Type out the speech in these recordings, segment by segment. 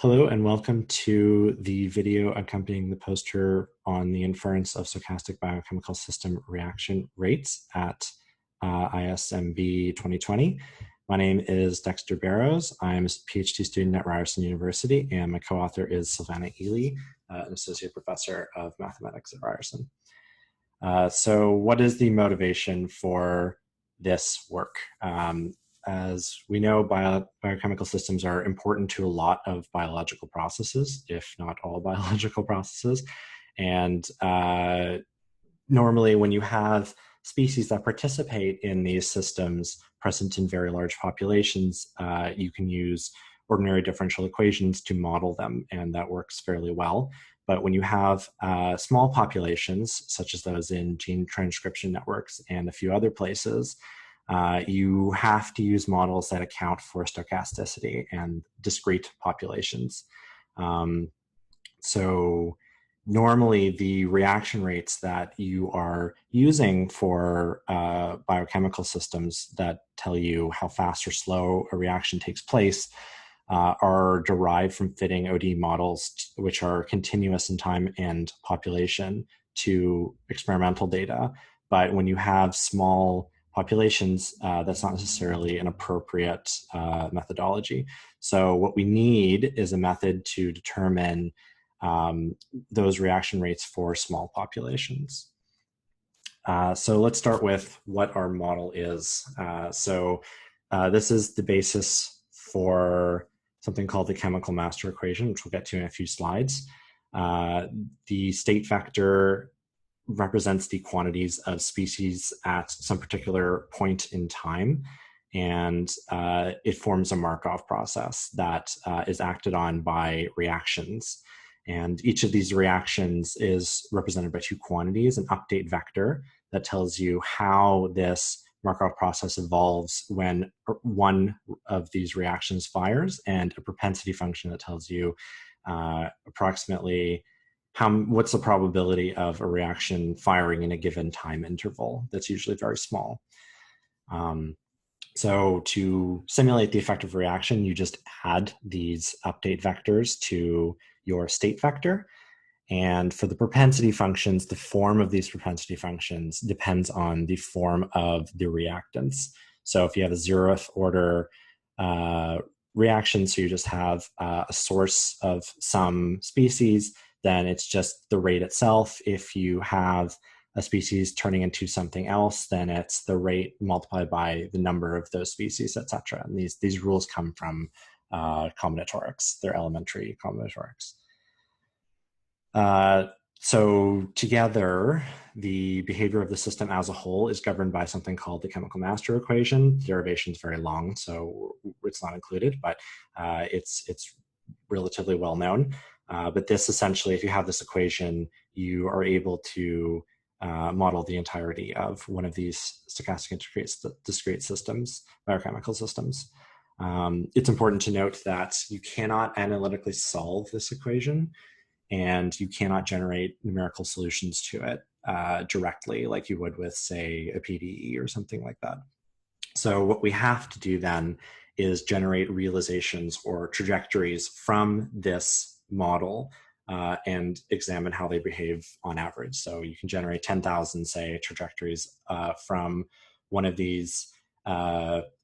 Hello and welcome to the video accompanying the poster on the inference of stochastic biochemical system reaction rates at ISMB 2020. My name is Dexter Barrows. I'm a PhD student at Ryerson University, and my co-author is Silvana Ely, an associate professor of mathematics at Ryerson. So what is the motivation for this work? As we know, biochemical systems are important to a lot of biological processes, if not all biological processes. And normally when you have species that participate in these systems present in very large populations, you can use ordinary differential equations to model them, and that works fairly well. But when you have small populations, such as those in gene transcription networks and a few other places, you have to use models that account for stochasticity and discrete populations. So normally the reaction rates that you are using for biochemical systems that tell you how fast or slow a reaction takes place are derived from fitting ODE models, which are continuous in time and population, to experimental data. But when you have small populations, that's not necessarily an appropriate methodology. So what we need is a method to determine those reaction rates for small populations. So let's start with what our model is. This is the basis for something called the chemical master equation, which we'll get to in a few slides. The state vector represents the quantities of species at some particular point in time, and it forms a Markov process that is acted on by reactions. And each of these reactions is represented by two quantities: an update vector that tells you how this Markov process evolves when one of these reactions fires, and a propensity function that tells you approximately what's the probability of a reaction firing in a given time interval. That's usually very small. So to simulate the effective reaction, you just add these update vectors to your state vector. And for the propensity functions, the form of these propensity functions depends on the form of the reactants. So if you have a zeroth order reaction, so you just have a source of some species, then it's just the rate itself. If you have a species turning into something else, then it's the rate multiplied by the number of those species, etc. And these rules come from combinatorics. They're elementary combinatorics. So together, the behavior of the system as a whole is governed by something called the chemical master equation. The derivation is very long, so it's not included, but it's relatively well known. But this essentially, if you have this equation, you are able to model the entirety of one of these stochastic discrete systems, biochemical systems. It's important to note that you cannot analytically solve this equation, and you cannot generate numerical solutions to it directly like you would with, say, a PDE or something like that. So what we have to do then is generate realizations or trajectories from this model and examine how they behave on average. So you can generate 10,000, say, trajectories from one of these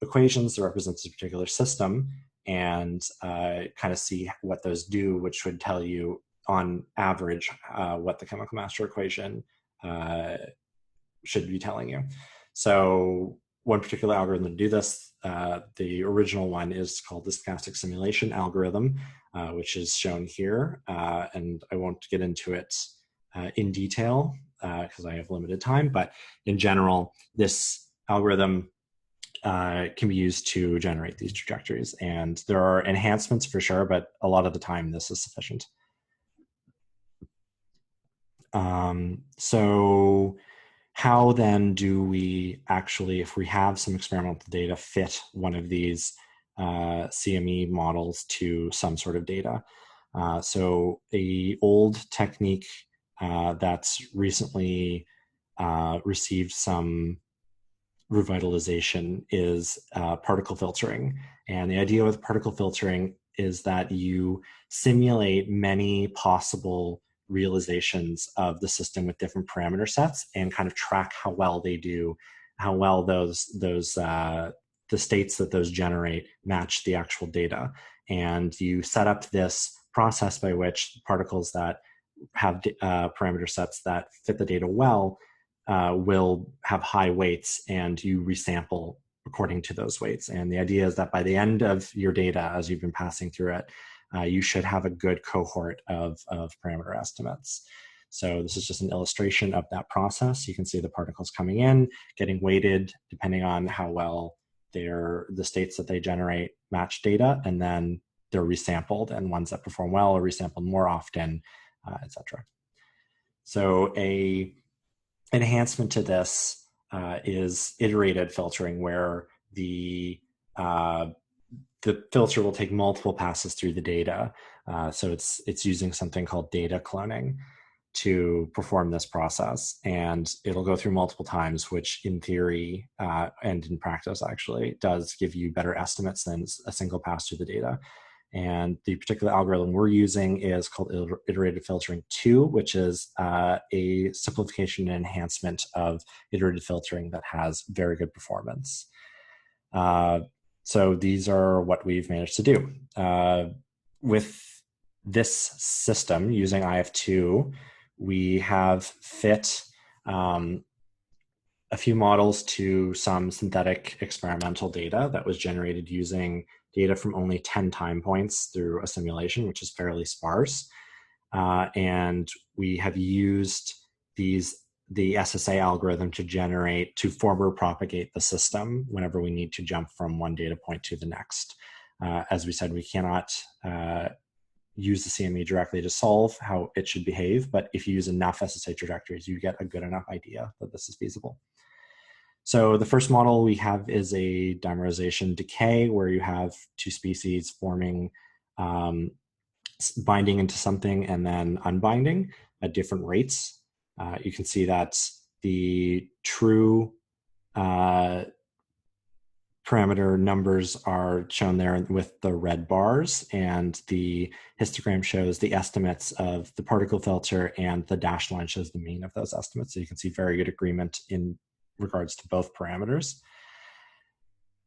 equations that represents a particular system, and kind of see what those do, which would tell you on average what the chemical master equation should be telling you. So one particular algorithm to do this, the original one is called the stochastic simulation algorithm, which is shown here. And I won't get into it in detail because I have limited time, but in general, this algorithm can be used to generate these trajectories. And there are enhancements for sure, but a lot of the time this is sufficient. So how then do we actually, if we have some experimental data, fit one of these CME models to some sort of data? So a old technique that's recently received some revitalization is particle filtering. And the idea with particle filtering is that you simulate many possible realizations of the system with different parameter sets and kind of track how well they do, how well the states that those generate match the actual data. And you set up this process by which particles that have parameter sets that fit the data well will have high weights, and you resample according to those weights. And the idea is that by the end of your data, as you've been passing through it, you should have a good cohort of parameter estimates. So this is just an illustration of that process. You can see the particles coming in, getting weighted depending on how well the states that they generate match data, and then they're resampled, and ones that perform well are resampled more often, etc. So a enhancement to this is iterated filtering, where the filter will take multiple passes through the data. So it's using something called data cloning to perform this process, and it'll go through multiple times, which in theory and in practice actually does give you better estimates than a single pass through the data. And the particular algorithm we're using is called Iterated Filtering 2, which is a simplification and enhancement of iterated filtering that has very good performance. So these are what we've managed to do. With this system, using IF2, we have fit a few models to some synthetic experimental data that was generated using data from only 10 time points through a simulation, which is fairly sparse. And we have used the SSA algorithm to forward propagate the system whenever we need to jump from one data point to the next. As we said, we cannot use the CME directly to solve how it should behave, but if you use enough SSA trajectories, you get a good enough idea that this is feasible. So the first model we have is a dimerization decay, where you have two species forming, binding into something and then unbinding at different rates. You can see that the true parameter numbers are shown there with the red bars, and the histogram shows the estimates of the particle filter, and the dashed line shows the mean of those estimates. So you can see very good agreement in regards to both parameters.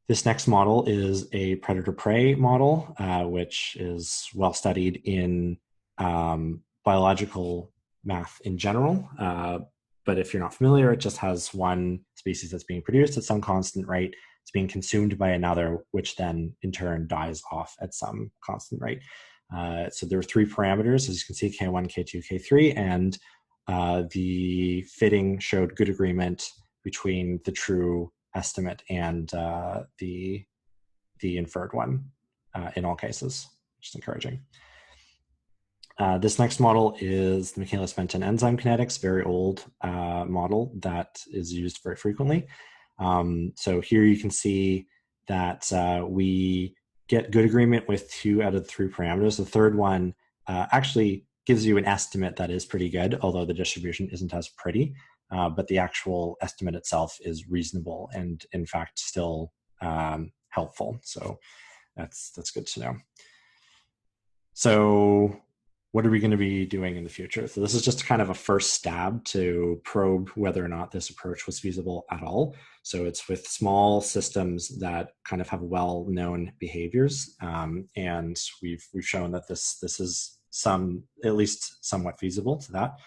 This next model is a predator-prey model, which is well studied in biological math in general. But if you're not familiar, it just has one species that's being produced at some constant rate. It's being consumed by another, which then in turn dies off at some constant rate. So there are three parameters, as you can see, K1, K2, K3, and the fitting showed good agreement between the true estimate and the inferred one in all cases, which is encouraging. This next model is the Michaelis-Menten enzyme kinetics, very old model that is used very frequently. So here you can see that we get good agreement with 2 out of the 3 parameters. The third one actually gives you an estimate that is pretty good, although the distribution isn't as pretty, but the actual estimate itself is reasonable and in fact still helpful. So that's good to know. So what are we going to be doing in the future? So this is just kind of a first stab to probe whether or not this approach was feasible at all. So it's with small systems that kind of have well-known behaviors, and we've shown that this is at least somewhat feasible to that.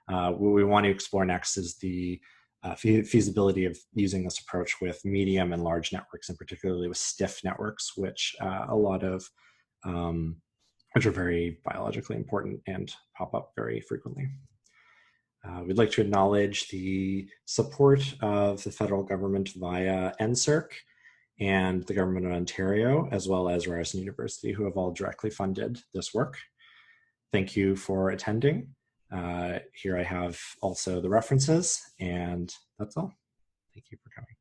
What we want to explore next is the feasibility of using this approach with medium and large networks, and particularly with stiff networks, which which are very biologically important and pop up very frequently. We'd like to acknowledge the support of the federal government via NSERC and the government of Ontario, as well as Ryerson University, who have all directly funded this work. Thank you for attending. Here I have also the references, and that's all. Thank you for coming.